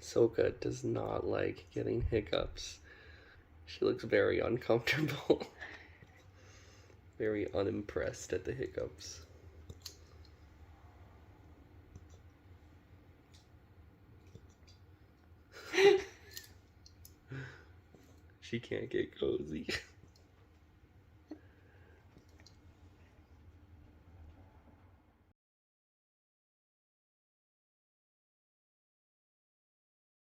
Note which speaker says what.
Speaker 1: Sokah does not like getting hiccups. She looks very uncomfortable. Very unimpressed at the hiccups. She can't get cozy.